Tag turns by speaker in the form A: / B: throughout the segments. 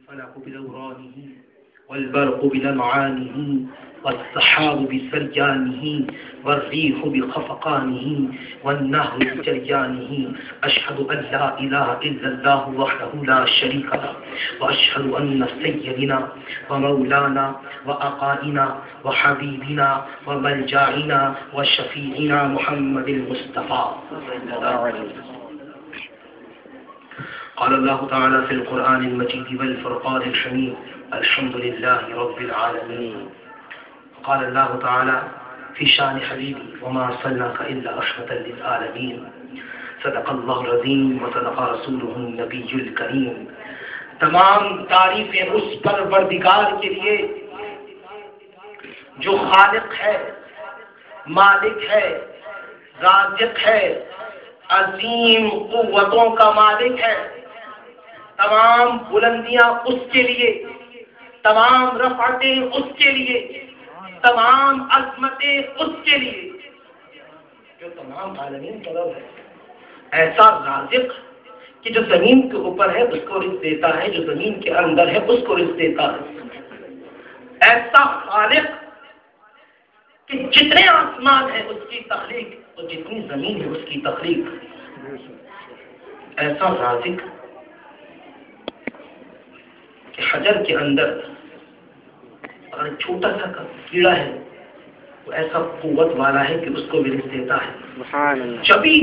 A: الفلك بدورانه والبرق بلمعانه والسحاب بسريانه والريح بخفقانه والنهر بجريانه أشهد أن لا إله إلا الله وحده لا شريك له وأشهد أن سيدنا ومولانا وأقائنا وحبيبنا وملجأنا وشفيعنا محمد المصطفى قال الله تعالى في القرآن المجيد والفرقان الحميد الحمد لله رب العالمين. قال الله تعالى في شان حبيبي وما أرسلناك إلا رحمة للعالمين. صدق الله العظيم وصدق رسوله النبي الكريم. تمام تعریفیں اس پروردگار کے لیے جو خالق ہے، مالک ہے، رازق ہے، عظیم قوتوں کا مالک ہے. تمام بلندیاں اس کے لیے، تمام رفعتیں اس کے لیے، تمام عظمتیں اس کے لیے جو تمام عالمین کا رب ہے. ایسا رازق کہ جو زمین کے اوپر ہے اس کو رزق دیتا ہے، جو زمین کے اندر ہے اس کو رزق دیتا ہے. ایسا خالق کہ جتنے آسمان ہیں اس کی تخلیق اور جتنی زمین ہے اس کی تخلیق. ایسا رازق کہ حجر کے اندر اگر چھوٹا سا کیڑا ہے وہ ایسا قوت والا ہے کہ اس کو بھی رزق دیتا ہے. جبھی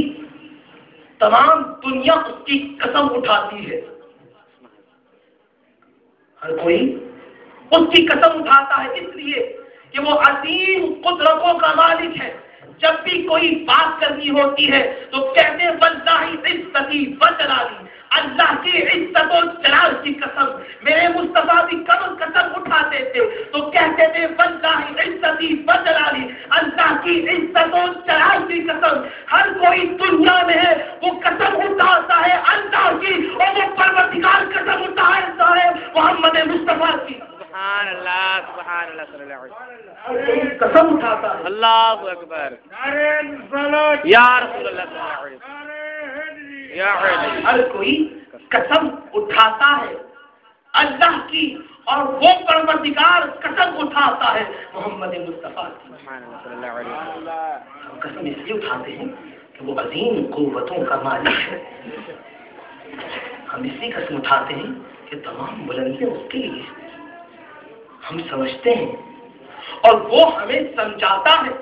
A: تمام دنیا اس کی قسم اٹھاتی ہے، ہر کوئی اس کی قسم اٹھاتا ہے اس لیے کہ وہ عظیم قدرتوں کا مالک ہے. جب بھی کوئی بات کرنی ہوتی ہے تو کہتے ہیں واللہ عزتی و جلالی، اللہ کی عزت و جلال کی قسم. میرے مصطفیٰ بھی قسم اٹھاتے تھے تو کہتے تھے واللہ عزتی و جلالی، اللہ کی عزت و جلال کی قسم. ہر کوئی دنیا میں ہے وہ قسم اٹھاتا ہے اللہ کی، اور وہ پروردگار قسم اٹھاتا ہے محمد مصطفیٰ کی. سبحان اللہ صلی اللہ علیہ وسلم. قسم اٹھاتا ہے. اللہ اکبر. یا رسول اللہ صلی اللہ علیہ وسلم. ہر کوئی قسم اٹھاتا ہے اللہ کی، اور وہ پروردگار قسم اٹھاتا ہے محمد مصطفیٰ کی. ہم قسم اس لیے اٹھاتے ہیں کہ وہ عظیم قوتوں کا مالک ہے. ہم اس لیے قسم اٹھاتے ہیں کہ تمام بلندیاں اس کے لیے. ہم سمجھتے ہیں اور وہ ہمیں سمجھاتا ہے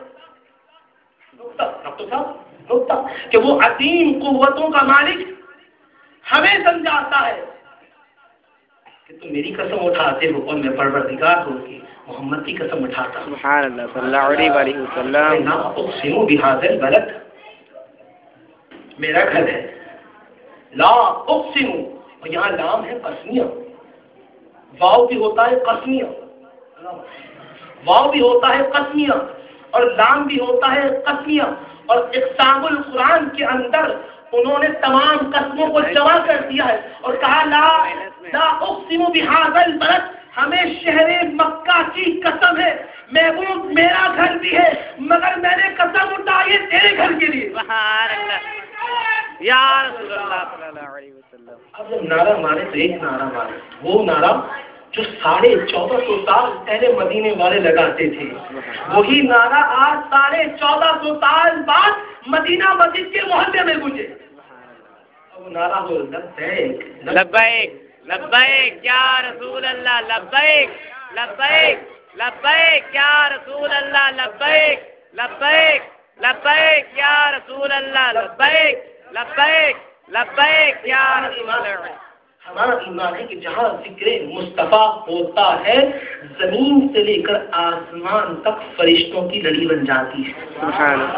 A: کہ وہ عظیم قوتوں کا مالک ہمیں سمجھاتا ہے کہ تم میری قسم اٹھاتے ہو اور میں پروردگار ہوں کہ محمد کی قسم اٹھاتا ہوں. سبحان اللہ صلی اللہ علیہ وسلم. لا اقسم بهذا البلد، میرا گھر ہے. لا اقسم، اور یہاں لام ہے قسمیہ، واو بھی ہوتا ہے قسمیہ، واو بھی ہوتا ہے قسمیہ اور لام بھی ہوتا ہے قسمیہ. اور اقسام القرآن کے اندر انہوں نے تمام قسموں کو جمع کر دیا ہے اور کہا لا اقسم بهذا البلد، ہمیں شہر مکہ کی قسم ہے. محبوب میرا گھر بھی ہے مگر میں نے قسم اٹھائی ہے تیرے گھر کے لیے. سبحان اللہ یا رسول اللہ صلی اللہ علیہ وسلم. اب جب نعرہ مارے تو ایک نعرہ مارے، وہ نعرہ جو 1450 سال پہلے مدینے والے لگاتے تھے، وہی نعرہ آج 1450 سال بعد مدینہ مسجد کے محلے میں گونجے. وہ نعرہ ہو لبیک لبیک لبیک یا رسول اللہ، لبیک لبیک لبیک یا رسول اللہ، لبیک لبیک لبیک یا رسول اللہ، لبیک لبیک لبیک یا رسول اللہ. ہمارا ایمان ہے کہ جہاں ذکر مصطفیٰ ہوتا ہے زمین سے لے کر آسمان تک فرشتوں کی لڑی بن جاتی ہے.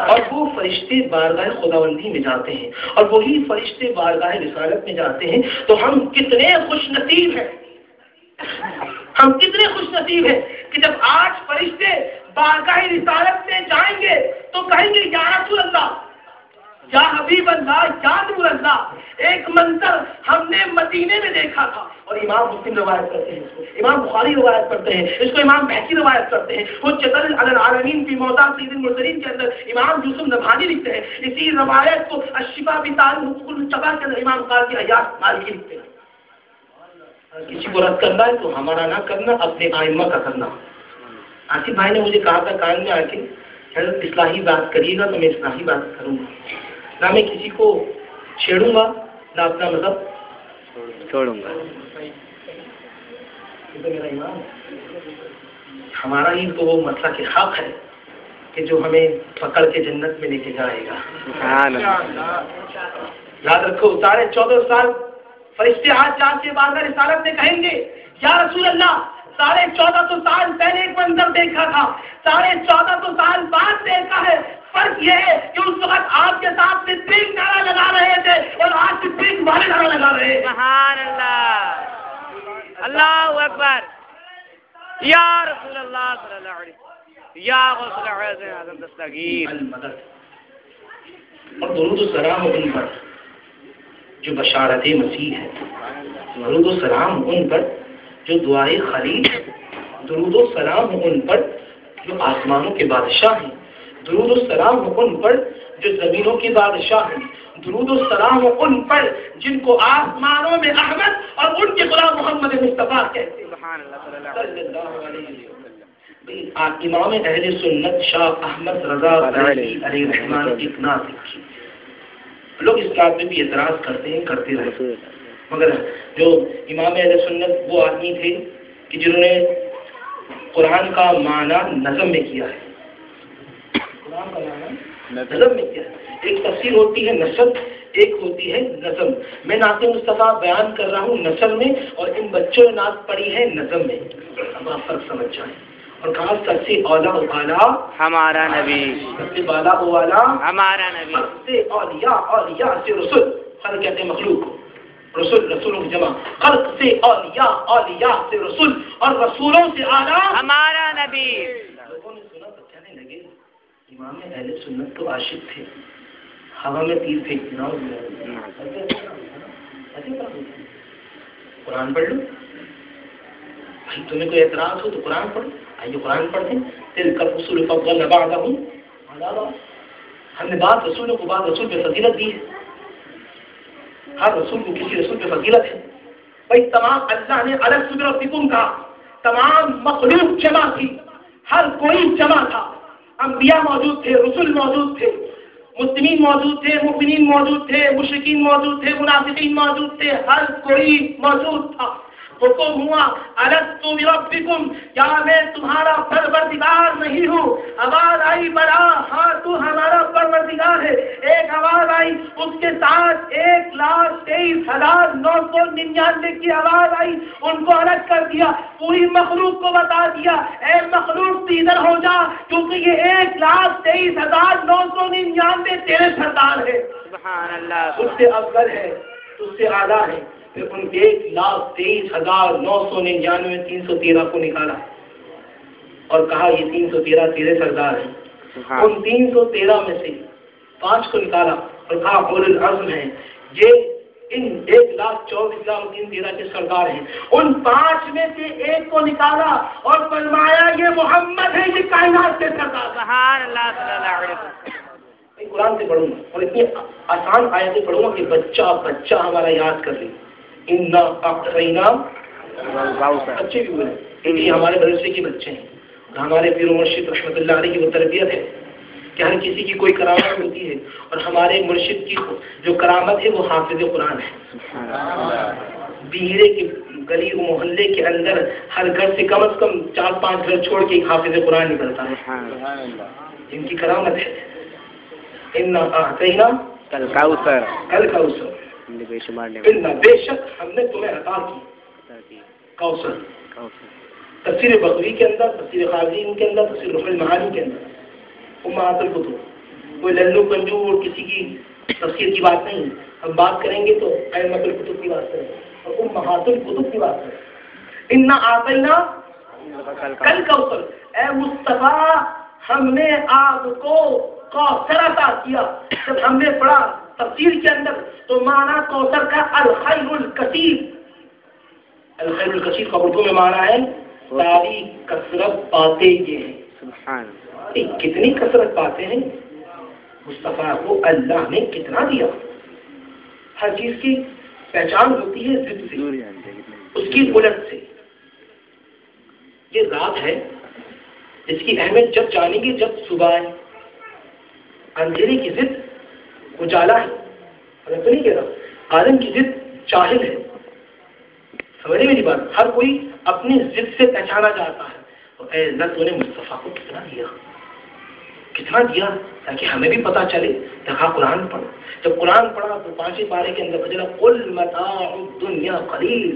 A: اور وہ فرشتے بارگاہ خداوندی میں جاتے ہیں اور وہی فرشتے بارگاہ رسالت میں جاتے ہیں. تو ہم کتنے خوش نصیب ہیں، ہم کتنے خوش نصیب ہیں کہ جب آج فرشتے بارگاہ رسالت میں جائیں گے تو کہیں گے یا رسول اللہ، یا حبیب اللہ، یا نور اللہ. ایک منظر ہم نے مدینے میں دیکھا تھا. اور امام مسلم روایت کرتے ہیں، امام بخاری روایت کرتے ہیں، اس کو امام بہقی روایت کرتے ہیں. وہ حجۃ علی العالمین فی موضع سید المرسلین کے اندر امام یوسف نبہانی لکھتے ہیں. اسی روایت کو الشفا بتعریف حقوق المصطفیٰ کے اندر امام قاضی عیاض مالکی لکھتے ہیں. کسی کو رد کرنا ہے تو ہمارا نہ کرنا، اپنے آئمہ کا کرنا۔ آصف بھائی نے مجھے کہا تھا کان میں آ کے حضرت اصلاحی بات کریے گا تو میں اصلاحی بات کروں گا، نہ میں کسی کو چھیڑوں گا نہ اپنا مذہب
B: چھوڑوں گا۔
A: میرا ایمان ہمارا ہی تو وہ مسئلہ کے حق ہے کہ جو ہمیں پکڑ کے جنت میں لے کے جائے گا۔ یاد رکھو 14.5 سال فرشتے ہاتھ جا کے بارگاہ رسالت میں کہیں گے یا رسول اللہ 14.5 سال پہلے ایک منظر دیکھا تھا، 14.5 سال بعد دیکھا ہے، فرق یہ ہے کہ اس وقت آپ کے ساتھ صدیق نعرہ لگا رہے تھے اور آج صدیق والے نعرہ لگا رہے ہیں۔
B: سبحان اللہ، اللہ اکبر، یا رسول اللہ صلی اللہ علیہ وسلم، یا غوث اعظم دستگیر
A: المدد۔ اور درود و سلام ان پر جو بشارت مسیح ہے، درود و سلام ان پر جو دعائے خلیل ہے، درود و سلام ان پر جو آسمانوں کے بادشاہ ہیں، درود و سلام ان پر جو زمینوں کے بادشاہ ہیں، درود و سلام ان پر جن کو آسمانوں میں احمد اور ان کے غلام محمد مصطفیٰ کہتے ہیں۔
B: سبحان اللہ
A: صلی اللہ علیہ وسلم۔ امام اہل سنت شاہ احمد رضا علیہ الرحمن ایک نعت لکھی، لوگ اس بات میں بھی اعتراض کرتے ہیں، کرتے رہے، مگر جو امام اہل سنت وہ آدمی تھے کہ جنہوں نے قرآن کا معنی نظم میں کیا ہے، قرآن کا معنی نظم میں کیا ہے۔ ایک تفسیر ہوتی ہے نثر، ایک ہوتی ہے نظم۔ میں نعت مصطفیٰ بیان کر رہا ہوں نثر میں، اور ان بچوں نے نعت پڑھی ہے نظم میں۔ اب آپ فرق سمجھ جائیں۔ اور کہا سب سے اولا والا
B: ہمارا نبی،
A: سب سے بالا والا
B: ہمارا نبی،
A: سب سے اولیاء، اولیاء سے رسول، خلق کہتے ہیں مخلوق کو، رسول رسولوں کی جمع، خلق سے اولیاء، اولیاء سے رسول، اور رسولوں سے اعلیٰ
B: ہمارا نبی۔
A: لوگوں نے سنا تو کہنے لگے امام اہل سنت تو عاشق تھے، ہوا میں تیر پھینکتے نہ قرآن پڑھ لو بھائی، تمہیں کوئی اعتراض ہو تو قرآن پڑھو، آئیے قرآن پڑھتے ہیں۔ تلک الرسل فضلنا بعضهم علی بعض، ہم نے بعض رسولوں کو بعض رسول پہ فضیلت دی ہے، ہر رسول کو کسی رسول پہ فضیلت ہے بھائی۔ تمام اللہ نے الگ ربکم کہا، تمام مخلوق جمع تھی، ہر کوئی جمع تھا، انبیاء موجود تھے، رسول موجود تھے، مسلمین موجود تھے، مؤمنین موجود تھے، مشرکین موجود تھے، منافقین موجود تھے، ہر کوئی موجود تھا۔ حکم ہوا الست بربکم، کیا میں تمہارا پروردگار نہیں ہوں؟ آواز آئی بلا، ہاں تو ہمارا پروردگار ہے۔ ایک آواز آئی، اس کے ساتھ 1,23,999 کی آواز آئی، ان کو الگ کر دیا، پوری مخلوق کو بتا دیا اے مخلوق ادھر ہو جا، کیونکہ یہ 1,23,999 تیرے سردار ہے،
B: سبحان اللہ،
A: اس سے افضل ہے، اس سے اعلیٰ ہے۔ پھر ان 1,23,999 313 کو نکالا اور کہا یہ 313 تیرے سردار ہیں۔ ان 313 میں سے 5 کو نکالا اور کہا اولو العزم ہیں، یہ ان 1,24,313 کے سردار ہیں۔ ان 5 میں سے ایک کو نکالا اور فرمایا یہ محمد ہے، یہ کائنات کے سردار۔
B: سبحان اللہ، صلی اللہ علیہ وسلم۔
A: میں قرآن سے پڑھوں گا اور اتنی آسان آیتیں پڑھوں گا کہ بچہ ہمارا یاد کر لے۔ اِنَّا أَعْطَيْنَا، بچے بھی بولے کیونکہ یہ ہمارے مدرسے کے بچے ہیں، ہمارے پیر و مرشد رحمۃ اللہ علیہ کی وہ تربیت ہے کہ ہر کسی کی کوئی کرامت ہوتی ہے، اور ہمارے مرشد کی جو کرامت ہے وہ حافظ قرآن ہے۔ بیرے کی گلی و محلے کے اندر ہر گھر سے کم از کم 4-5 گھر چھوڑ کے ایک حافظ قرآن نکلتا ہے، ان کی کرامت ہے۔ اِنَّا أَعْطَيْنَا الْكَوْثَرَ، بے شک ہم نے تمہیں عطا کی کوثر۔ تفسیر بغوی کے اندر، تفسیر خازین کے اندر، تفسیر روح المعانی کے اندر امہات الکتب، کوئی للو پنجو اور کسی کی تفسیر کی بات نہیں، ہم بات کریں گے تو ائمۃ الکتب کی بات کریں گے اور امہات الکتب کی بات کریں۔ انا اعطینا کل کوثر، اے مصطفیٰ ہم نے آپ کو کوثر عطا کیا۔ جب ہم نے پڑھا تفسیر کے اندر تو معنی کوثر کا الخیر الکثیر، الخیر الکثیر کا اردو میں معنی ہے ساری کثرت پاتے یہ ہیں۔
B: سبحان
A: اللہ، کتنی کثرت پاتے ہیں مصطفیٰ کو اللہ نے کتنا دیا۔ ہر چیز کی پہچان ہوتی ہے ضد سے، اس کی الٹ سے. یہ رات ہے، اس کی اہمیت جب جانیں گے جب صبح ہے. اندھیرے کی ضد اجالا ہے، میں تو نہیں کہہ رہا عالم کی ضد چاہل ہے. سمجھے میری بات؟ ہر کوئی اپنی ضد سے پہچانا جاتا ہے. تو اے اللہ تو نے مصطفیٰ کو کتنا دیا، کتنا دیا تاکہ ہمیں بھی پتا چلے. دیکھا قرآن پڑھا، جب قرآن پڑھا تو 5 پارے کے اندر بجلا قل متاع الدنیا قلیل.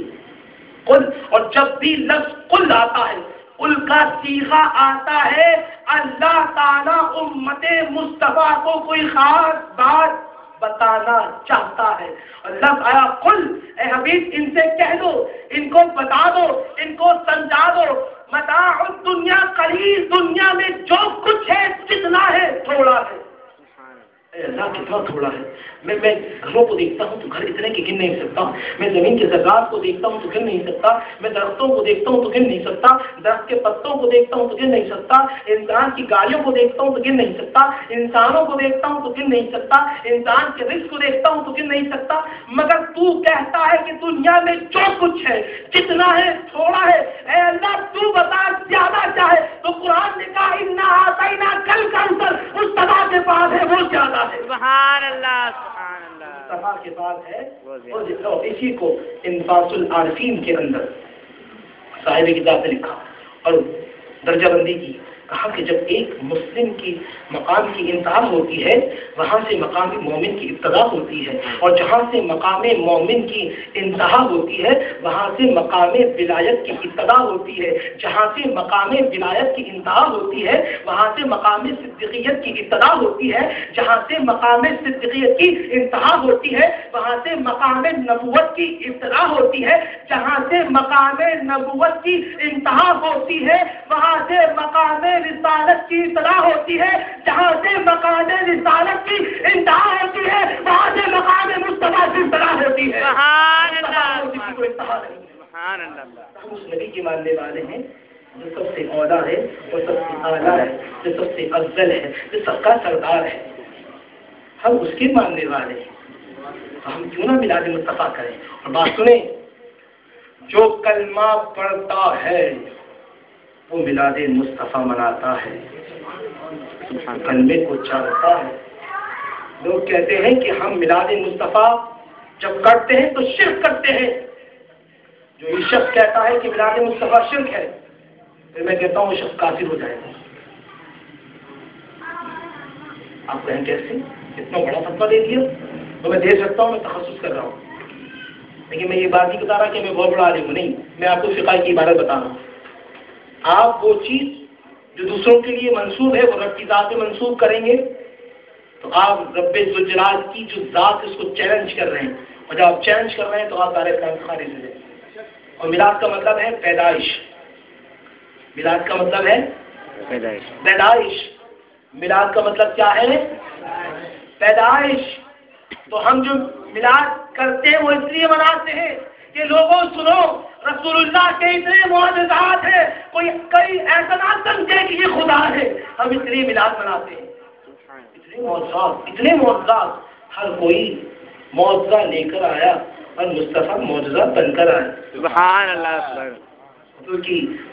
A: قل، اور جب بھی لفظ قل آتا ہے، قل کا صیغہ آتا ہے اللہ تعالیٰ امت مصطفیٰ کو کوئی خاص بات بتانا چاہتا ہے. اور لفظ آیا قل، اے حبیب ان سے کہہ دو، ان کو بتا دو، ان کو سمجھا دو متاع الدنیا قلیل، دنیا میں جو کچھ ہے جتنا ہے تھوڑا ہے. اے اللہ کتنا تھوڑا ہے. میں گھروں کو دیکھتا ہوں تو گھر اتنے کہ گن نہیں سکتا. میں زمین کے ذرات کو دیکھتا ہوں تو گن نہیں سکتا. میں درختوں کو دیکھتا ہوں تو گن نہیں سکتا. درخت کے پتوں کو دیکھتا ہوں تو گن نہیں سکتا. انسان کی گاڑیوں کو دیکھتا ہوں تو گن نہیں سکتا. انسانوں کو دیکھتا ہوں تو گن نہیں سکتا. انسان کے رزق کو دیکھتا ہوں تو گن نہیں سکتا. مگر تو کہتا ہے کہ دنیا میں جو کچھ ہے جتنا ہے تھوڑا ہے. اے اللہ تو بتا زیادہ چاہے تو قرآن نے کہا انا اعطینا کل کوثر، مصطفیٰ کے پاس ہے وہ زیادہ ہے.
B: سبحان اللہ سبحان اللہ.
A: مصطفیٰ کے پاس ہے وہ زیادہ. اسی کو انفاس العارفین کے اندر صاحب کتاب نے لکھا اور درجہ بندی کی. کہا کہ جب ایک مسلم کی مقام کی انتہا ہوتی ہے وہاں سے مقام مومن کی ابتدا ہوتی ہے، اور جہاں سے مقام مومن کی انتہا ہوتی ہے وہاں سے مقام ولایت کی ابتدا ہوتی ہے. جہاں سے مقام ولایت کی انتہا ہوتی ہے وہاں سے مقام صدیقیت کی ابتدا ہوتی ہے. جہاں سے مقام صدیقیت کی انتہا ہوتی ہے وہاں سے مقام نبوت کی ابتدا ہوتی ہے. جہاں سے مقام نبوت کی انتہا ہوتی ہے وہاں سے مقام رسالت کی ابتدا ہوتی ہے. جہاں سے مقام رسالت کی انتہا ہوتی ہے وہاں سے مقام مصطفیٰ کی ابتدا ہوتی ہے.
B: سبحان اللہ
A: کسی کو انتہا نہیں.
B: سبحان اللہ.
A: ہم اس نبی کے ماننے والے ہیں جو سب سے اولا ہے، جو سب سے اعلیٰ ہے، جو سب سے افضل ہے، جو سب کا سردار ہے. ہم اس کے ماننے والے ہیں تو ہم کیوں نہ میلاد مصطفیٰ کریں. اور بات سنیں، جو کلمہ پڑھتا ہے وہ میلاد مصطفیٰ مناتا ہے، کلمے کو چاہتا ہے. لوگ کہتے ہیں کہ ہم میلاد مصطفیٰ جب کرتے ہیں تو شرک کرتے ہیں. جو یہ شخص کہتا ہے کہ میلاد مصطفیٰ شرک ہے، پھر میں کہتا ہوں وہ شخص کافر ہو جائے گا. آپ کہیں کیسے؟ اتنا بڑا فتویٰ دے دیا. تو میں دے سکتا ہوں، میں تخصص کر رہا ہوں، لیکن میں یہ بات نہیں بتا رہا کہ میں بہت بڑا عالم ہوں. نہیں، میں آپ کو فقہ کی عبارت بتا رہا ہوں. آپ وہ چیز جو دوسروں کے لیے منسوب ہے وہ رب کی ذات میں منسوب کریں گے تو آپ رب ذوالجلال کی جو ذات ہے اس کو چیلنج کر رہے ہیں، اور جب آپ چیلنج کر رہے ہیں تو آپ دائرہ اسلام سے خارج ہو جائیں. اور میلاد کا مطلب ہے پیدائش. میلاد کا مطلب ہے پیدائش. میلاد کا مطلب کیا ہے؟ پیدائش. تو ہم جو میلاد کرتے ہیں وہ اس لیے مناتے ہیں کہ لوگوں سنو رسول اللہ کے اتنے معجزات ہیں، کوئی ایسا نہ سمجھے کہ یہ خدا ہے. ہم اس لیے میلاد مناتے ہیں. اتنے معجزات، ہر کوئی معجزہ لے کر آیا اور مصطفیٰ معجزہ بن کر آیا.
B: سبحان اللہ.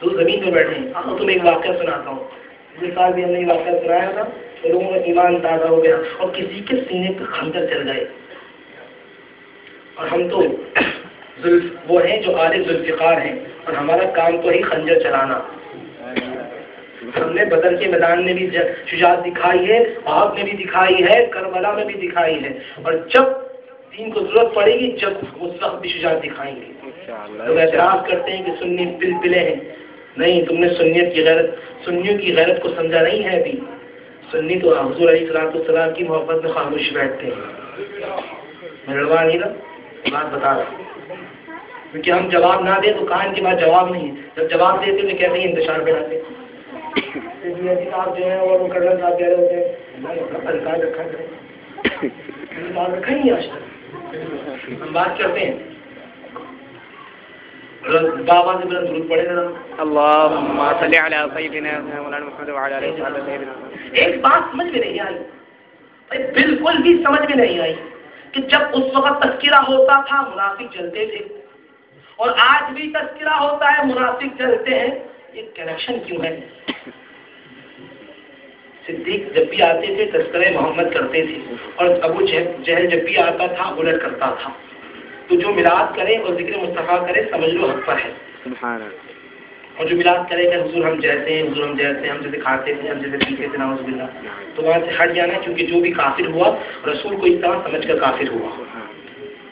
A: تو زمین پہ بیٹھے ہیں. تمہیں ایک واقعہ سناتا ہوں. پچھلے سال بھی ہم نے واقعہ سنایا تھا تو لوگوں کا ایمان تازہ ہو گیا اور کسی کے سینے پہ خنجر چل گئے. اور ہم تو وہ ہیں جو عارف ذوالفقار ہیں اور ہمارا کام تو ہی خنجر چلانا. ہم نے بدر کے میدان میں بھی شجاعت دکھائی ہے، آپ نے بھی دکھائی ہے، کربلا میں بھی دکھائی ہے، اور جب دین کو ضرورت پڑے گی جب اس وقت بھی شجاعت دکھائیں گے. لوگ اعتراض کرتے ہیں کہ سنی پلپلے ہیں. نہیں، تم نے سنیوں کی غیرت کو سمجھا نہیں ہے. ابھی سنی تو حضور علیہ السلام کی محبت میں خاموش بیٹھتے ہیں. میں لڑوا نہیں رہا، بات بتا رہا ہوں. کیونکہ ہم جواب نہ دیں تو کہاں ان کے بعد جواب نہیں ہے. جب جواب دیتے تو کہتے ہیں انتشار بناتے. صاحب جو ہے اور مقرر صاحب کہہ رہے ہوتے ہیں الکار رکھا کریں، الکار رکھا ہی آج تک. ہم بات کرتے ہیں بابا سے بلند درود پڑھے گا.
B: اللہم صلی علی سیدنا مولانا محمد وعلی آلہ سیدنا.
A: ایک بات سمجھ میں نہیں آئی، بالکل بھی سمجھ میں نہیں آئی کہ جب اس وقت تذکرہ ہوتا تھا منافق جلتے تھے، اور آج بھی تذکرہ ہوتا ہے، منافق چلتے ہیں، یہ کنیکشن کیوں ہے؟ صدیق جب بھی آتے تھے تذکرہ محمد کرتے تھے، اور ابو جہل جب بھی آتا تھا الٹ کرتا تھا. تو جو میلاد کرے اور ذکر مصطفیٰ کرے سمجھ لو حق پر ہے.
B: سبحان اللہ.
A: اور جو میلاد کرے کہ حضور ہم جیسے ہیں، حضور ہم جیسے ہیں، ہم جیسے کھاتے تھے، ہم جیسے پیتے تھے، نعوذ باللہ، تو وہاں سے ہٹ جانا ہے، کیونکہ جو بھی کافر ہوا رسول کو اس طرح سمجھ کر کافر ہوا.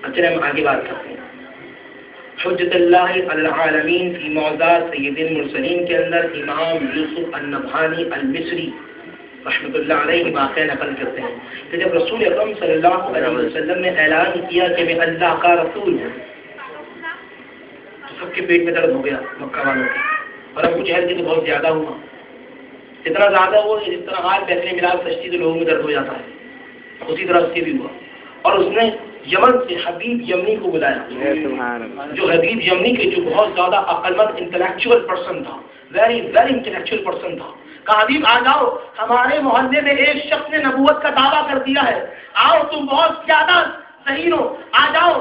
A: اچھا ہم آگے بات کرتے ہیں. حجت اللہ علی العالمین فی موضوعات سید المرسلین کے اندر امام یوسف النبہانی المصری رحمۃ اللہ علیہ واقعہ نقل کرتے ہیں کہ جب رسول اکرم صلی اللہ علیہ وسلم نے اعلان کیا کہ میں اللہ کا رسول ہوں، تو سب کے پیٹ میں درد ہو گیا مکہ والوں کے، اور ابو جہل کی تو بہت زیادہ ہوا، اتنا زیادہ ہوا جس طرح آج بیٹھنے میلاد سچتی تو لوگوں میں درد ہو جاتا ہے، اسی طرح اس سے بھی ہوا. اور اس نے یمن سے حبیب یمنی کو بلایا، جو حبیب یمنی کے جو بہت زیادہ عقلمند انٹلیکچوئل پرسن تھا، ویری ویری انٹلیکچوئل پرسن تھا. کہا حبیب آ جاؤ، ہمارے محلے میں ایک شخص نے نبوت کا دعویٰ کر دیا ہے، آؤ تم بہت زیادہ صحیح ہو، آ جاؤ،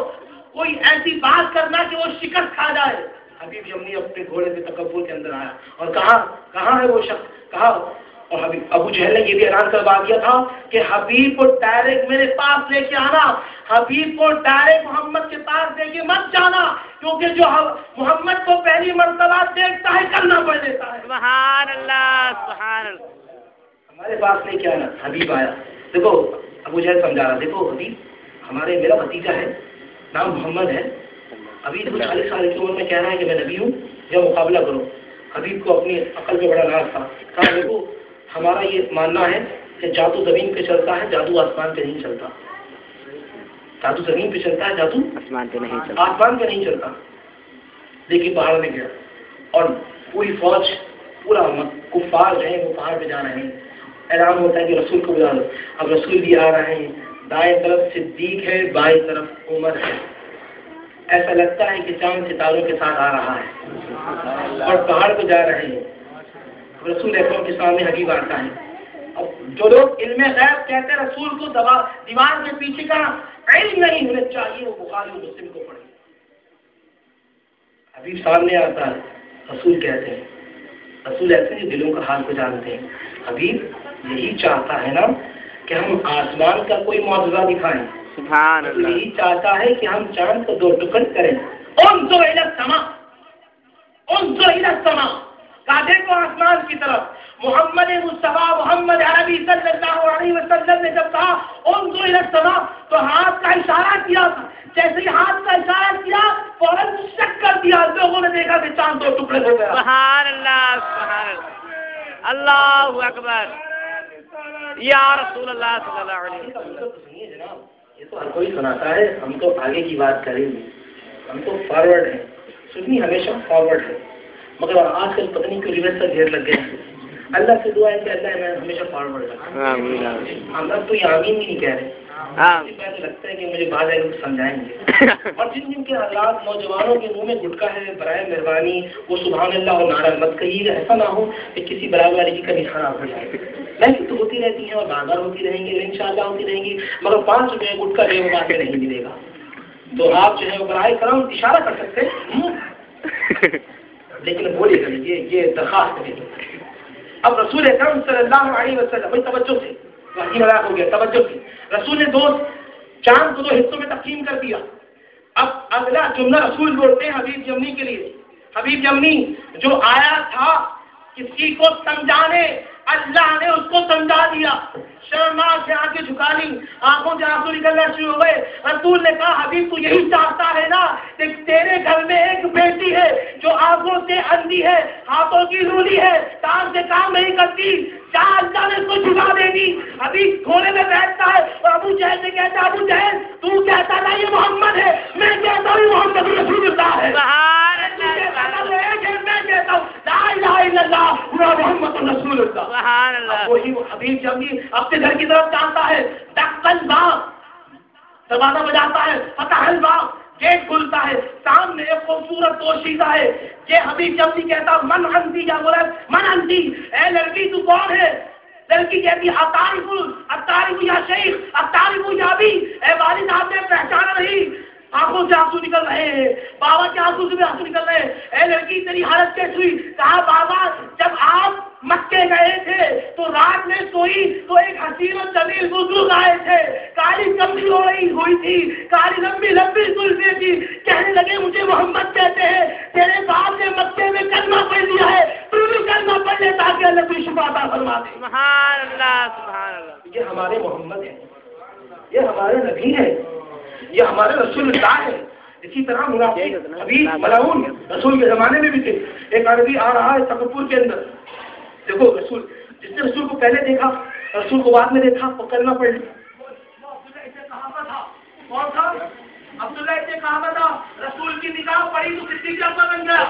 A: کوئی ایسی بات کرنا کہ وہ شکست کھا جائے. حبیب یمنی اپنے گھوڑے سے تکبر کے اندر آیا اور کہاں ہے وہ شخص، کہا. اور ابو جہل نے یہ بھی اعلان کروا دیا تھا کہ حبیب کو ڈائریکٹ میرے پاس لے کے آنا، حبیب کو ڈائریکٹ محمد کے پاس لے کے مت جانا، کیونکہ جو محمد کو پہلی مرتبہ دیکھتا ہے کرنا پڑ دیتا ہے.
B: سبحان اللہ، سبحان اللہ.
A: ہمارے پاس لے کے آنا. حبیب آیا. دیکھو ابو جہل سمجھا رہا، دیکھو حبیب میرا بھتیجا ہے، نام محمد ہے، ابھی تو 40 سال کی عمر میں کہہ رہا ہے کہ میں نبی ہوں، یا مقابلہ کرو. حبیب کو اپنی عقل پہ بڑا ناز تھا. کہا دیکھو ہمارا یہ ماننا ہے کہ جادو زمین پہ چلتا ہے، جادو آسمان پہ نہیں چلتا. جادو زمین پہ چلتا ہے، جادو
B: آسمان پہ نہیں چلتا.
A: آسمان پہ نہیں چلتا. دیکھیے پہاڑ میں گیا اور پوری فوج، پورا کفار جو ہیں وہ پہاڑ پہ جا رہے ہیں. اعلان ہوتا ہے کہ رسول کو بلا لو. اب رسول بھی آ رہے ہیں، دائیں طرف صدیق ہے، بائیں طرف عمر ہے. ایسا لگتا ہے کہ چاند ستاروں کے ساتھ آ رہا ہے اور پہاڑ پہ جا رہے ہیں. رسول اکرم کے سامنے حبیب آتا ہے. اب جو لوگ علم غیب کہتے ہیں رسول کو دیوار کے پیچھے کا علم نہیں ہونا چاہیے، وہ بخاری و مسلم کو پڑھیں. حبیب سامنے آتا ہے، رسول کہتے ہیں، رسول ایسے ہی دلوں کا حال کو جانتے ہیں. حبیب یہی چاہتا ہے نا کہ ہم آسمان کا کوئی معجزہ دکھائیں.
B: سبحان اللہ.
A: یہی چاہتا ہے کہ ہم چاند کو 2 ٹکڑ کریں. انظر الی السماء، انظر الی السماء. کہا دیکھو آسمان کی طرف. محمد مصطفیٰ محمد عربی صلی اللہ علیہ وسلم نے جب کہا انظر الی السماء تو ہاتھ کا اشارہ کیا تھا. جیسے ہی ہاتھ کا اشارہ کیا فوراً شک کر دیا. لوگوں نے دیکھا کہ چاند 2 ٹکڑے ہو گیا.
B: سبحان اللہ، سبحان اللہ. اللہ اکبر. یا رسول اللہ صلی اللہ علیہ وسلم.
A: سنیے جناب، یہ تو ہر کوئی سناتا ہے، ہم تو آگے کی بات کریں گے، ہم تو فارورڈ ہیں. سنی ہمیشہ فارورڈ ہے، مگر آج کل پتہ نہیں کیوں ریورس کا گھیر لگ گئے ہیں. اللہ سے دعا ہے کہ اللہ میں ہمیشہ فارورڈ رکھوں. ہم اب تو یہ آمین بھی نہیں کہہ رہے. مجھے لگتا ہے کہ مجھے بعض لوگ سمجھائیں گے. اور جن کے حالات نوجوانوں کے منہ میں گٹکا ہے، برائے مہربانی وہ سبحان اللہ اور نعرہ مت کہیے. ایسا نہ ہو کہ کسی برابر والی کی کبھی خراب ہو جائے. محنت تو ہوتی رہتی ہیں اور بار بار ہوتی رہیں گی، انشاءاللہ ہوتی رہیں گی، مگر 5 روپے گٹکا جو ہے وہ نہیں ملے گا. تو آپ جو ہے وہ برائے کرم اشارہ کر سکتے ہیں، لیکن بولے گا یہ درخواست کرے. اب رسول اکرم صلی اللہ علیہ وسلم بھائی توجہ سے، باقی مذاق ہو گیا، توجہ سے. رسول نے چاند کو 2 حصوں میں تقسیم کر دیا. اب اگلا جملہ رسول بولتے ہیں حبیب یمنی کے لیے. حبیب یمنی جو آیا تھا کسی کو سمجھانے، اللہ نے اس کو سمجھا دیا. شرمناک سے آنکھیں جھکا لی، آنکھوں سے آنسو نکلنا شروع ہو گئے. رسول نے کہا حبیب تو یہی چاہتا ہے نا کہ تیرے گھر میں ایک بیٹی ہے جو آنکھوں سے اندھی ہے، ہاتھوں کی لولی ہے، کام سے کام نہیں کرتی، کیا اللہ نے اس کو جھکا دے دی. حبیب گھوڑے میں بیٹھتا ہے اور ابو جہل سے کہتا ہے ابو جہل تو کہتا تھا یہ محمد ہے، میں کہتا ہوں محمد رسول اللہ ہے. وہی حبیب جب بھی اپنے گھر کی طرف جاتا ہے، دکن باغ دروازہ بجاتا ہے، فتح الباب گیٹ کھلتا ہے، سامنے ایک خوبصورت پوشیدہ ہے. یہ حبیب جب بھی کہتا من انتی یا بولے من انتی، اے لڑکی تو کون ہے؟ لڑکی کہتی اطارف یا شیخ، اطارف یا بھی، اے والد آپ نے پہچانا نہیں. آنکھوں سے آنسو نکل رہے ہیں، بابا کے آنکھوں سے بھی آنسو نکل رہے ہیں۔ اے لڑکی تیری حالت کیسی ہوئی؟ کہا بابا جب آپ مکے گئے تھے تو رات میں سوئی تو ایک حسین و جمیل بزرگ آئے تھے، کالی کمبلی ہوئی تھی، کالی لمبی لمبی زلفیں تھی، کہنے لگے مجھے محمد کہتے ہیں، تیرے باپ نے مکے میں کلمہ پڑھ لیا ہے، تو بھی کلمہ پڑھ لے تاکہ اللہ کی شفا عطا فرما دے۔
B: سبحان اللہ سبحان اللہ۔
A: یہ ہمارے محمد ہیں، یہ ہمارے نبی ہیں، یہ ہمارے رسول اللہ ہے۔ اسی طرح منافق ابھی ملعون رسول کے زمانے میں بھی تھے۔ ایک عربی آ رہا ہے تکبر کے اندر، دیکھو رسول، جس نے رسول کو پہلے دیکھا رسول کو بعد میں دیکھا وہ کلمہ پڑھ لیا۔ کون تھا؟ عبداللہ ابن کعبہ تھا۔ رسول کی نگاہ پڑی تو صدیق اکبر بن گیا،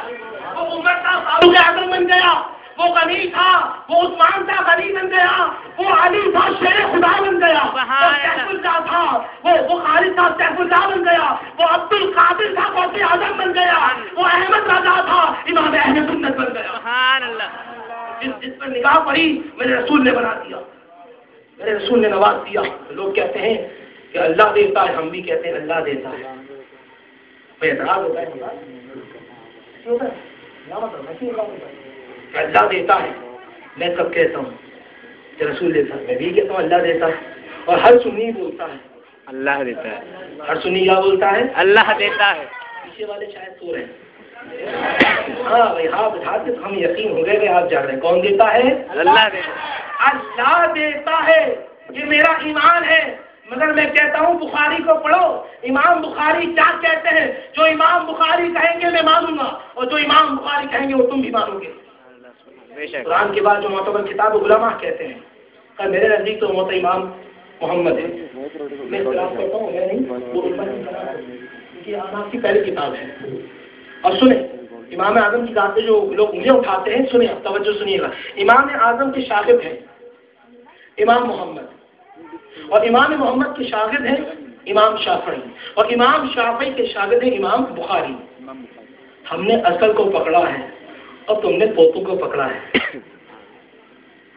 A: وہ عمر تھا فاروق اعظم بن گیا، وہ غنی تھا وہ عثمان تھا غنی بن گیا، وہ علی تھا شیر خدا بن گیا، وہ سیف اللہ تھا وہ خالد تھا سیف اللہ بن گیا، وہ عبد القادر تھا غوث اعظم بن گیا، وہ احمد رضا تھا امام اہل سنت بن گیا۔
B: سبحان اللہ۔
A: جس پر نگاہ پڑی میرے رسول نے بنا دیا، میرے رسول نے نواز دیا۔ لوگ کہتے ہیں کہ اللہ دیتا ہے، ہم بھی کہتے ہیں اللہ دیتا ہے، کوئی اعتراض ہوتا ہے کہ اللہ دیتا ہے؟ میں کب کہتا ہوں کہ رسول دیتا ہے؟ میں بھی کہتا ہوں اللہ دیتا ہے، اور ہر سنی بولتا ہے
B: اللہ دیتا ہے،
A: ہر سنی کیا بولتا ہے؟
B: اللہ دیتا ہے۔
A: پیچھے والے شاید سو رہے ہیں۔ ہاں بھائی ہاں بٹھا کے ہم یقین ہو گئے کہ آپ جا رہے ہیں۔ کون دیتا ہے؟
B: اللہ دیتا ہے۔
A: اللہ دیتا ہے، یہ میرا ایمان ہے۔ مگر میں کہتا ہوں بخاری کو پڑھو، امام بخاری کیا کہتے ہیں؟ جو امام بخاری کہیں گے میں مانوں گا، اور جو امام بخاری کہیں گے وہ تم بھی مانو گے۔ قرآن کے بعد جو معتبر کتاب علماء کہتے ہیں کہ میرے نزدیک تو موت امام محمد ہے۔ میں اختلاف کرتا ہوں، میں نہیں، وہ کیونکہ آپ کی پہلی کتاب ہے۔ اور سنیں امام اعظم کی ذات پہ جو لوگ انگلیاں اٹھاتے ہیں، سنیں توجہ سنیے گا، امام اعظم کے شاگرد ہیں امام محمد، اور امام محمد کے شاگرد ہیں امام شافعی، اور امام شافعی کے شاگرد ہیں امام بخاری۔ ہم نے اصل کو پکڑا ہے اور تم نے پوتوں کو پکڑا ہے۔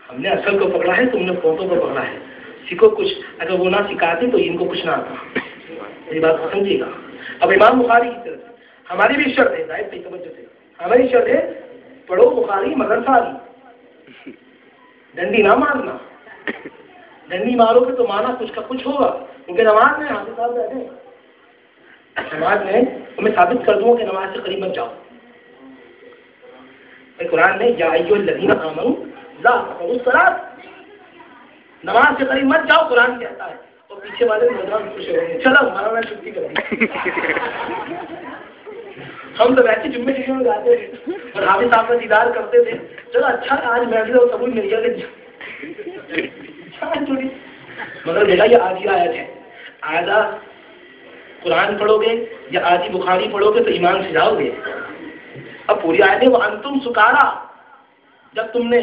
A: ہم نے اصل کو پکڑا ہے، تم نے پوتوں کو پکڑا ہے۔ سیکھو کچھ، اگر وہ نہ سکھاتے تو ان کو کچھ نہ آتا۔ میری بات کو سمجھیے گا۔ اب امام بخاری کی طرف سے ہماری بھی شرط ہے، ظاہر صحیح توجہ سے ہماری شرط ہے، پڑھو بخاری مگر ساری، ڈنڈی نہ مارنا۔ ڈنڈی مارو گے تو مانا کچھ کا کچھ ہوگا، کیونکہ نماز میں حافظ صاحب بیٹھے، نماز میں تمہیں ثابت کر دوں کہ نماز سے قریب مت جاؤ۔ قرآن میں یا ایھا الذین آمنوا لا تقربوا الصلاۃ، نماز سے قریب مت جاؤ قرآن کہتا ہے، اور پیچھے والے نوجوان خوش ہو رہے ہیں، چلو ہمارا میں چھٹی کر دی۔ ہم تو ویسے جمعے شروع میں جاتے تھے اور حافظ صاحب کا دیدار کرتے تھے، چلو اچھا آج محفل اور قبول مل گیا کہ مگر میرا یہ آدھی آیت ہے، آدھا قرآن پڑھو گے یا آدھی بخاری پڑھو گے تو ایمان سے جاؤ گے۔ اب پوری آیت ہے وہ انتم سکارا، جب تم نے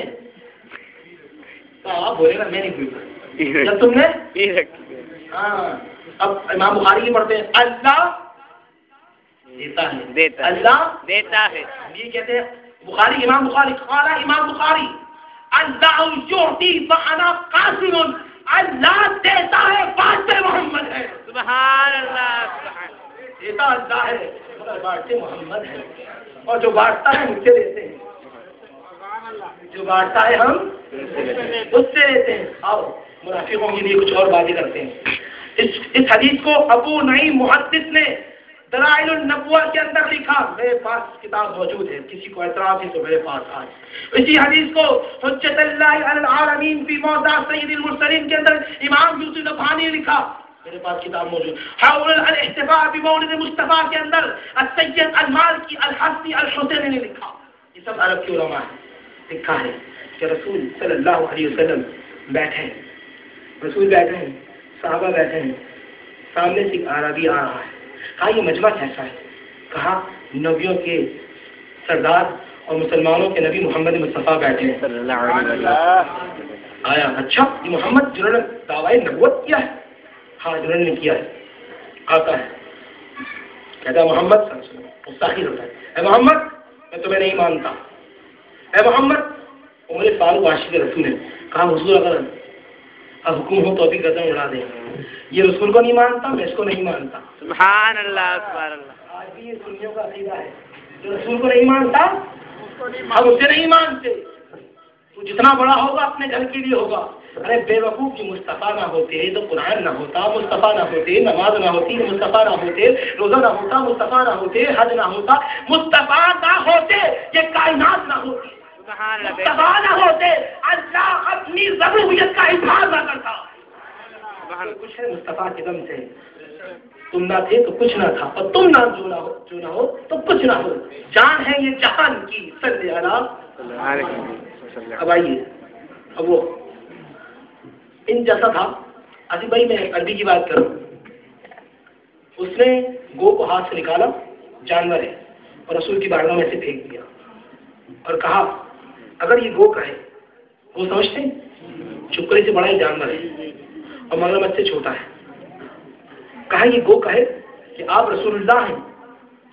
A: آپ بولے نا میں نہیں بولتا، جب تم نے ہاں اب امام بخاری کی پڑھتے ہیں اللہ دیتا ہے، اللہ
B: دیتا ہے،
A: یہ کہتے ہیں بخاری امام بخاری قال امام بخاری اللہ یعطی وانا قاسم، اللہ دیتا ہے بانٹتے محمد ہے۔
B: سبحان اللہ سبحان
A: دیتا اللہ ہے مگر بانٹتے محمد ہے، اور جو بانٹتا ہے مجھ سے لیتے ہیں، جو بانٹتا ہے ہم اس سے لیتے ہیں۔ آؤ منافقوں کے لیے کچھ اور باتیں کرتے ہیں۔ اس حدیث کو ابو نعیم محدث نے دلائل النبوہ کے اندر لکھا، میرے پاس کتاب موجود ہے، کسی کو اعتراض ہے تو میرے پاس آج اسی حدیث کو حجت اللہ علی العالمین فی موضع سید المرسلین کے اندر امام یوسف نبہانی نے لکھا، میرے پاس کتاب موجود، حول الاحتفاء بمولد مصطفیٰ کے اندر السید المالکی الحسنی الحسینی نے لکھا۔ یہ سب عرب کے علماء ہیں، لکھا ہے کہ رسول صلی اللہ علیہ وسلم بیٹھے، رسول بیٹھے ہیں، صحابہ بیٹھے ہیں، سامنے سے ایک عربی آ رہا ہے، کہا یہ مجمع کیسا ہے؟ کہا نبیوں کے سردار اور مسلمانوں کے نبی محمد مصطفیٰ بیٹھے ہیں صلی اللہ علیہ وسلم۔ آیا اچھا یہ محمد جنہوں نے دعوی نبوت کیا ہے؟ ہاں جنہوں نے کیا ہے۔ آتا ہے کہتا ہے محمد صلی اللہ علیہ وسلم مستاخیر ہوتا ہے، اے محمد میں تمہیں نہیں مانتا، اے محمد عمر فاروق عاشق رسول ہے۔ کہا حضور اب حکم ہو تو ابھی گردن اڑا دیں. یہ رسول کو نہیں مانتا, میں اس کو نہیں مانتا.
B: سبحان اللہ سبحان اللہ.
A: آج بھی یہ سنیوں کا عقیدہ ہے, جو رسول کو نہیں مانتا ہم اسے نہیں مانتے. تو جتنا بڑا ہوگا اپنے گھر کے لیے ہوگا. ارے بے وقوف, جو مصطفیٰ نہ ہوتے تو قرآن نہ ہوتا, مصطفیٰ نہ ہوتے نماز نہ ہوتی, مصطفیٰ نہ ہوتے روزہ نہ ہوتا, مصطفیٰ نہ ہوتے حج نہ ہوتا, مصطفیٰ نہ ہوتے یہ کائنات نہ ہوتی, مصطفیٰ نہ ہوتے اللہ اپنی ضروریت کا اظہار نہ کرتا. کچھ ہے مصطفیٰ کے دم سے. تم نہ تھے تو کچھ نہ تھا, اور تم نہ جو نہ ہو تو کچھ نہ ہو. جان ہے یہ جہان کی صلی اللہ. اب آئیے, اب وہ ان جیسا تھا. عظیم بھائی میں عربی کی بات کروں. اس نے گو کو ہاتھ سے نکالا, جانور ہے, اور رسول کی بارگاہ میں سے پھینک دیا اور کہا اگر یہ گو کہے, وہ سمجھتے ہیں چپکڑے سے بڑا ہی جانور ہے اور مگرمچھ سے چھوٹا ہے, کہا یہ گو کہے کہ آپ رسول اللہ ہیں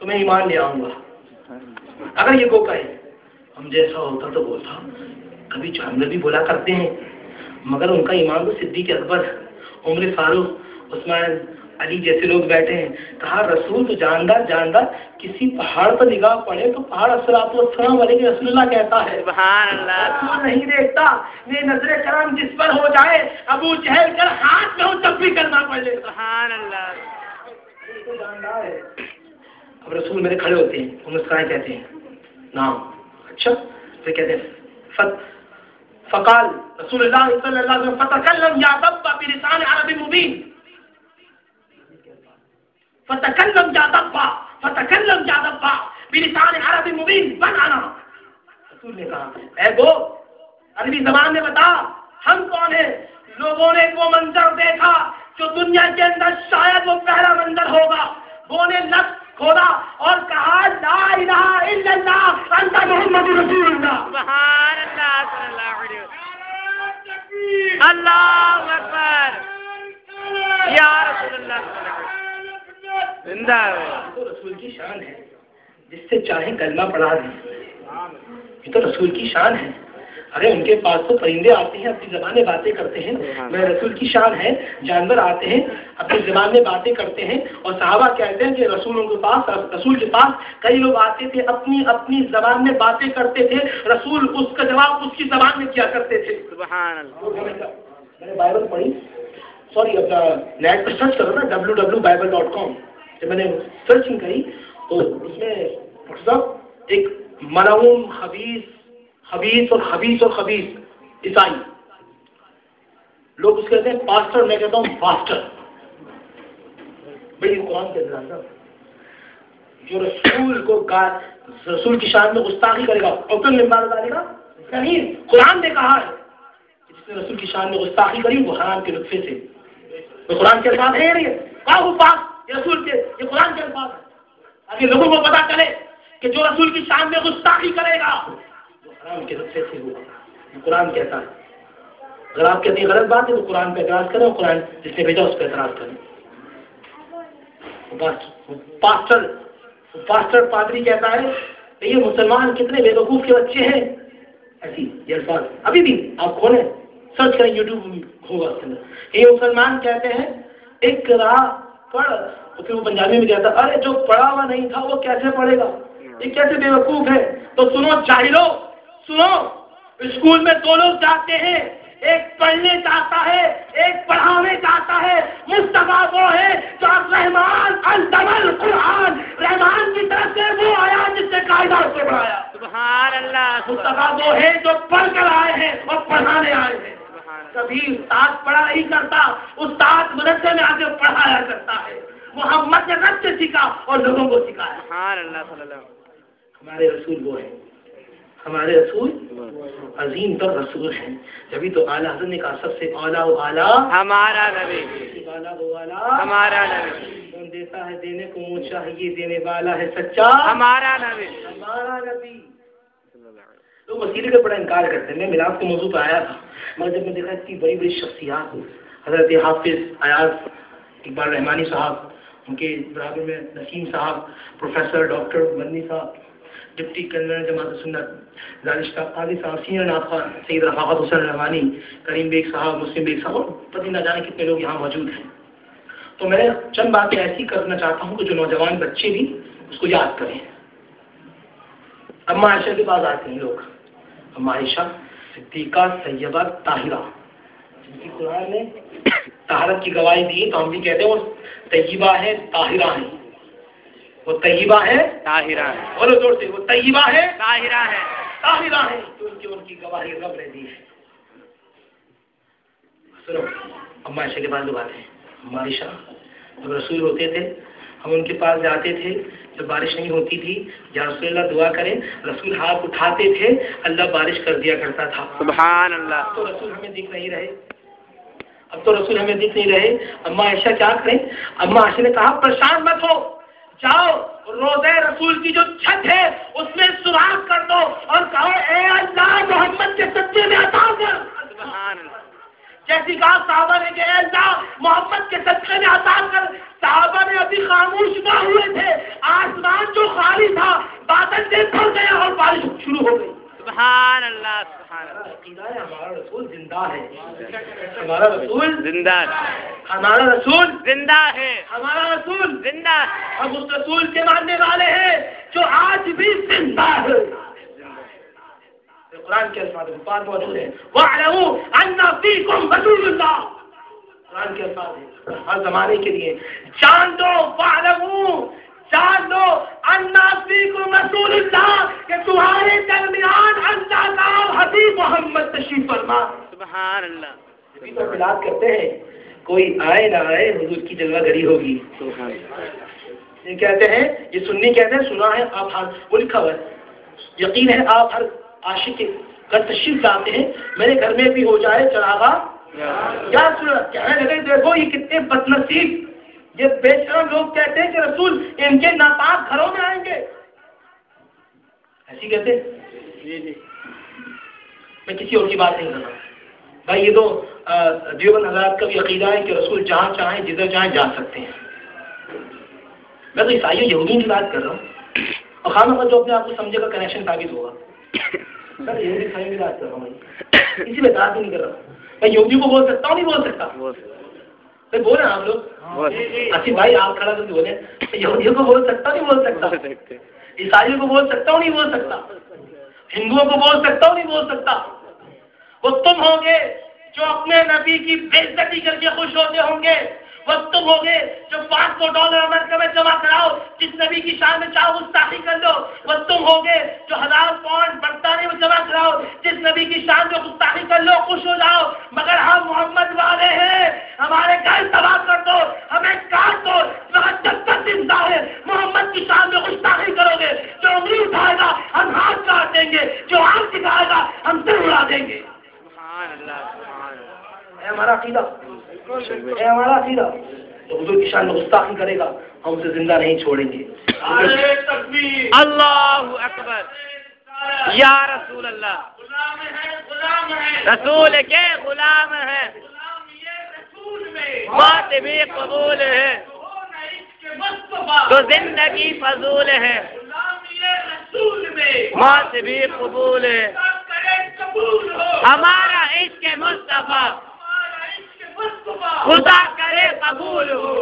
A: تو میں ایمان لے آؤں گا. اگر یہ گو کہے ہم جیسا ہوتا تو بولتا, کبھی جانور بھی بولا کرتے ہیں, مگر ان کا ایمان تو صدیق اکبر, عمر فاروق, عثمان, علی جیسے لوگ بیٹھے ہیں. کہا رسول تو جاندار کسی پہاڑ پر نگاہ پڑے تو پہاڑ الصلوۃ والسلام علیہ رسول اللہ کہتا ہے. سبحان اللہ. رسول نہیں دیکھتا, یہ نظر کرم جس پر ہو جائے ابو جہل کر ہاتھ میں ہو تب بھی کرنا پڑے. سبحان اللہ. تو جاندار ہے. اب رسول میرے کھڑے ہوتے ہیں, وہ مسکرائے کہتے ہیں نام. اچھا پھر کہتے ہیں فقال رسول اللہ صلی اللہ علیہ وسلم فتکلم یا دبا بلسان عربی مبین. فتکلم یا دبا بلسان عربی مبین بنانا. رسول نے کہا اے گو عربی زبان میں بتا ہم کون ہیں. لوگوں نے وہ منظر دیکھا جو دنیا کے اندر شاید وہ پہلا منظر ہوگا. وہ نے لفظ کھولا اور کہا لا الہ الا اللہ انت محمد رسول اللہ. سبحان اللہ صلی اللہ علیہ وسلم. اللہ اکبر. یا رسول اللہ صلی اللہ علیہ وسلم. زندہ ہے. تو رسول کی شان ہے, جس سے چاہے کلمہ پڑھا دیں. یہ تو رسول کی شان ہے. ارے ان کے پاس تو پرندے آتے ہیں اپنی زبان میں باتیں کرتے ہیں, میں رسول کی شان ہے جانور آتے ہیں اپنی زبان میں باتیں کرتے ہیں. اور صحابہ کہتے ہیں کہ رسول کے پاس کئی لوگ آتے تھے اپنی زبان میں باتیں کرتے تھے, رسول اس کا جواب اس کی زبان میں کیا کرتے تھے. سبحان اللہ. میں نے بائبل پڑھی, سوری اپنا نیٹ پہ سرچ کرو نا www.bible.com. جب میں نے سرچنگ کری تو اس میں ایک ملعون خبیث اور عیسائی لوگ اس کہتے ہیں پاسٹر, میں کہتا ہوں فاسٹر. بھائی قرآن کے اندر جو رسول کی شان میں گستاخی کرے گا اور ڈالے گا نہیں. قرآن نے کہا ہے کہ جس نے رسول کی شان میں گستاخی کری وہ حرام کے نطفے سے. تو قرآن کے الفاظ ہے یا نہیں ہے؟ وہ پاک یہ رسول کے, یہ قرآن کے الفاظ ہے تاکہ لوگوں کو پتا چلے کہ جو رسول کی شان میں گستاخی کرے گا حرام کے نطفے سے ہوا. قرآن کہتا ہے. اگر آپ کہتے ہیں غلط بات ہے تو قرآن پہ اعتراض کریں, اور قرآن جس نے بھیجا اس پہ اعتراض کریں. پاسٹر پادری کہتا ہے کہ یہ مسلمان کتنے بے وقوف کے بچے ہیں. ایسی یہ الفاظ ابھی بھی آپ کھولیں, سرچ کریں, یوٹیوب ہوگا اس کے اندر. یہ مسلمان کہتے ہیں ایک راہ پڑھ, تو پھر وہ پنجابی میں کہتا ہے ارے جو پڑھا ہوا نہیں تھا وہ کیسے پڑھے گا, یہ کیسے بے وقوف ہے. تو سنو جاہلو, سنو, اسکول میں دو لوگ جاتے ہیں, ایک پڑھنے چاہتا ہے ایک پڑھانے چاہتا ہے. مصطفیٰ وہ ہے جو رحمان علم القرآن, رحمان کی طرف سے وہ آیا جس نے کائنات کو بنایا. سبحان اللہ. مصطفیٰ وہ ہے جو پڑھ کر آئے ہیں اور پڑھانے آئے ہیں. کبھی استاد پڑھا نہیں کرتا, استاد مدرسے میں آ کے پڑھایا کرتا ہے. محمد نے رب سے سیکھا اور لوگوں کو سکھایا. سبحان اللہ صلی اللہ. ہمارے رسول وہ ہیں, ہمارے رسول عظیم تر رسول ہیں. جبھی تو اعلیٰ حضرت نے کہا سب سے اعلیٰ و اعلیٰ ہمارا نبی, اعلیٰ و اعلیٰ ہمارا نبی. کون دیتا ہے دینے کو منہ چاہیے, دینے والا ہے سچا ہمارا نبی, ہمارا نبی. لوگ وسیلے کا بڑا انکار کرتے ہیں. میں میلاد کے موضوع پہ آیا تھا, مگر جب میں دیکھا اتنی بڑی بڑی شخصیات, حضرت حافظ ایاز اقبال رحمانی صاحب, ان کے برابر میں نسیم صاحب, پروفیسر ڈاکٹر مدنی صاحب, ڈپٹی کنوینر جماعت سنت دانشتہ قاضی صاحب، سینئر ناخوان سید رفاقت حسین روانی، کریم بیگ صاحب، مسلم بیگ صاحب، پتہ نہ جانے کتنے لوگ یہاں موجود ہیں. تو میں چند باتیں ایسی کرنا چاہتا ہوں کہ جو نوجوان بچے بھی اس کو یاد کریں. اما عائشہ کے پاس آتے ہیں لوگ، اما عائشہ صدیقہ طیبہ طاہرہ، جن کی قرآن نے طہارت کی گواہی دی، تو ہم بھی کہتے ہیں وہ طیبہ ہے طاہرہ ہے، وہ طیبہ ہے
B: طاہرہ ہے،
A: بولو زور سے، وہ طیبہ ہے
B: طاہرہ ہے،
A: طاہرہ ہے، تو ان کی گواہی رب نے دی ہے. سنو اما عائشہ کے پاس لوگ آتے ہیں. اما عائشہ جب رسول ہوتے تھے ہم ان کے پاس جاتے تھے، جب بارش نہیں ہوتی تھی، یا رسول اللہ دعا کریں، رسول ہاتھ اٹھاتے تھے، اللہ بارش کر دیا کرتا تھا.
B: سبحان اللہ.
A: تو رسول ہمیں دکھ نہیں رہے، اب تو رسول ہمیں دکھ نہیں رہے. اما عائشہ کیا کریں؟ اما عائشہ نے کہا پریشان مت ہو، جاؤ روضہ رسول کی جو چھت ہے اس میں سوراخ کر دو اور کہو اے اللہ محمد کے سچے میں عطا کر.
B: سبحان اللہ.
A: جیسی کہا صحابہ نے کہ اے اللہ محمد کے صدقے میں عطا کر. صحابہ نے ابھی خاموش نہ ہوئے تھے، آسمان جو خالی تھا بادل سے بھر گیا اور بارش شروع ہو گئی.
B: سبحان اللہ. سبحان اللہ.
A: عقیدہ ہے ہمارا رسول زندہ ہے، ہمارا رسول
B: زندہ ہے،
A: ہمارا رسول
B: زندہ ہے،
A: ہمارا رسول
B: زندہ ہے.
A: ہم اس رسول کے ماننے والے ہیں جو آج بھی زندہ ہے. قرآن کے الفاظ بات موجود ہے، وَاعْلَمُوا أَنَّ فِيكُمْ رَسُولَ اللَّهِ. قرآن کے الفاظ ہیں ہر زمانے کے لیے. جان دو، وَاعْلَمُوا جان دو، أَنَّ فِيكُمْ رَسُولَ اللَّهِ کہ تمہارے درمیان اللہ کا حبیب محمد تشریف فرما.
B: سبحان اللہ.
A: ابھی تو اعلان کرتے ہیں کوئی آئے نہ آئے حضور کی جلوہ گری ہوگی.
B: سبحان اللہ.
A: یہ کہتے ہیں، یہ سنی کہتے ہیں، سنا ہے آپ ہر وہ لکھا ہوا ہے، یقین ہے آپ ہر عاشق کر تشریف لاتے ہیں، میرے گھر میں بھی ہو جائے چراغا یا کہنے لگے دیکھو یہ کتنے بدنصیب، یہ بے شرم لوگ کہتے ہیں کہ رسول ان کے ناپاک گھروں میں آئیں گے، ایسی کہتے ہیں.
B: جی جی.
A: میں کسی اور کی بات نہیں کر رہا بھائی، یہ تو دیوبند حضرات کا بھی عقیدہ ہے کہ رسول جہاں چاہیں جدھر چاہیں جا سکتے ہیں. میں تو عیسائیوں یہودیوں کی بات کر رہا ہوں، اور خامخواہ جو اپنے آپ کو سمجھے کا کنیکشن ثابت ہوگا. میں یہودی عیسائیوں کی بات کر رہا ہوں، کسی میں بات نہیں کر رہا. میں یہودیوں کو بول سکتا ہوں نہیں بول سکتا؟ بھائی بولے آپ لوگ، اچھی بھائی آپ کھڑا کر کے بولے یہودیوں کو بول سکتا نہیں بول سکتا، عیسائیوں کو بول سکتا ہوں نہیں بول سکتا، ہندوؤں کو بول سکتا ہوں نہیں بول سکتا. وہ تم ہوں گے جو اپنے نبی کی بے عزتی کر کے خوش ہوتے ہوں گے، وہ تم ہوں گے جو $500 امریکہ میں جمع کراؤ، جس نبی کی شان میں چاہو گستاخی کر لو. وہ تم ہوں گے جو $1000 برطانیہ میں جمع کراؤ، جس نبی کی شان میں گستاخی کر لو، خوش ہو جاؤ. مگر ہم محمد والے ہیں، ہمارے گھر تباہ کر دو، ہمیں کاٹ دو، مگر جب تک زندہ ہے محمد کی شان میں گستاخی کرو گے، جو انگلی اٹھائے گا ہم ہاتھ کاٹ دیں گے، جو آنکھ دکھائے گا ہم سر اڑا دیں گے. ہے ہمارا عقیدہ، ہے ہمارا عقیدہ. تو حضور کی شان میں گستاخی کرے گا ہم اسے زندہ نہیں چھوڑیں گے.
B: اللہ اکبر. یا رسول اللہ، رسول کے غلام ہے، بات بھی قبول ہے، تو زندگی فضول ہے، موت بھی قبول ہے. ہمارا عشق مصطفیٰ خدا کرے قبول ہو.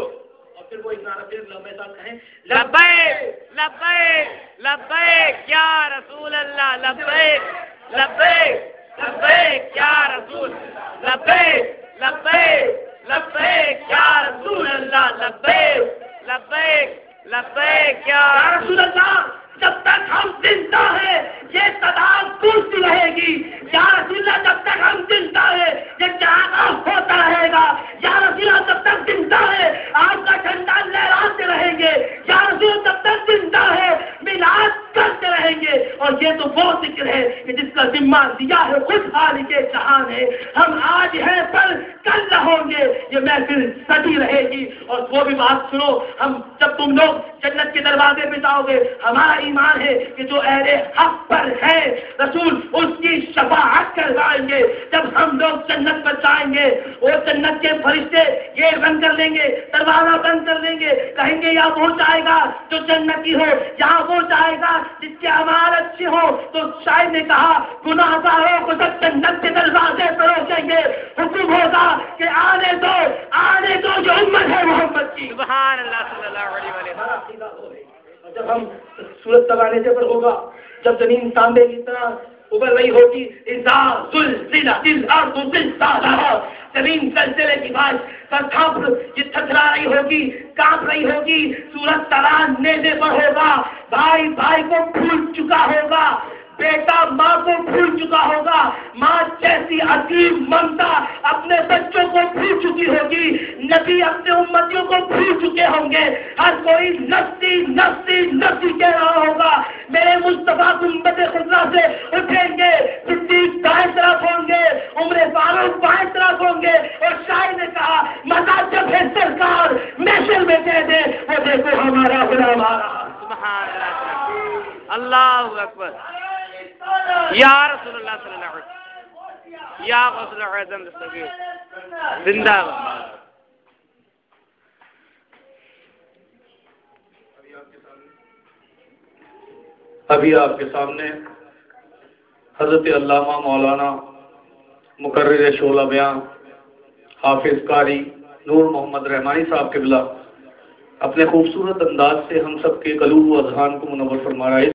A: اور پھر وہ لمبے ساتھ کہیں
B: لبیک لبیک لبیک یا رسول اللہ، لبیک لبیک لبیک یا رسول، لبیک لبیک لبیک یا رسول اللہ، لبیک لبیک لبیک یا
A: رسول اللہ. جب تک ہم زندہ ہیں یہ صدا گونجتی رہے گی. یا رسول اللہ جب تک ہم زندہ ہیں یہ چراغا ہوتا رہے گا. یا رسول اللہ جب تک زندہ ہے آپ کا جھنڈا لہراتے رہیں گے. یا رسول اللہ جب تک زندہ ہے میلاد کرتے رہیں گے. اور یہ تو وہ ذکر ہے کہ جس کا ذمہ دیا ہے خود خالق جہان ہے. ہم آج ہیں پر کل نہ ہوں گے، یہ محفل سجی رہے گی. اور وہ بھی بات سنو، ہم جب تم لوگ جنت کے دروازے پہ جاؤ گے، ہمارا ایمان ہے کہ جو اہل حق پر ہے رسول اس کی شفاعت کروائیں گے. جب ہم لوگ جنت پر جائیں گے وہ جنت کے فرشتے گیٹ بند کر لیں گے، دروازہ بند کر لیں گے، کہیں گے یا وہ جائے گا جو جنتی ہو، یا وہ جائے گا جس کے اعمال اعمال اچھے ہوں تو شاعر نے کہا گناہگاروں کو جب جنت کے دروازے پر روکیں گے حکم ہوگا کہ آنے دو جو امت ہے محمد کی.
B: سبحان اللہ صلی اللہ علیہ وسلم.
A: جب ہم سورج تبانے سے پر ہوگا، جب زمین تانبے کی طرح ابل رہی ہوگی، اذا زلزلت الارض زلزالہا، زمین زلزلے کی یہ تھتھرا رہی ہوگی، کانپ رہی ہوگی، سورج ترانے پر ہوگا، بھائی کو بھول چکا ہوگا، بیٹا ماں کو بھول چکا ہوگا، ماں جیسی عظیم ممتا اپنے بچوں کو بھول چکی ہوگی، نبی اپنے امتیوں کو بھول چکے ہوں گے، ہر کوئی نفسی نفسی نفسی کہہ رہا ہوگا. میرے مصطفیٰ امت خدا سے اٹھیں گے، صدیق دائیں طرف ہوں گے، عمر فاروق بائیں طرف ہوں گے، اور شاعر نے کہا مزہ جب ہے سرکار محشر میں کہہ دے وہ دیکھو ہمارا غلام آ رہا.
B: سبحان اللہ. اللہ اکبر. یا رسول اللہ صلی اللہ علیہ وسلم. یا غوث الاعظم دستگیر زندہ باد.
C: ابھی آپ کے سامنے حضرت علامہ مولانا مقرر شعلہ بیان حافظ قاری نور محمد رحمانی صاحب قبلہ اپنے خوبصورت انداز سے ہم سب کے قلوب و اذہان کو منور فرما رہے ہیں.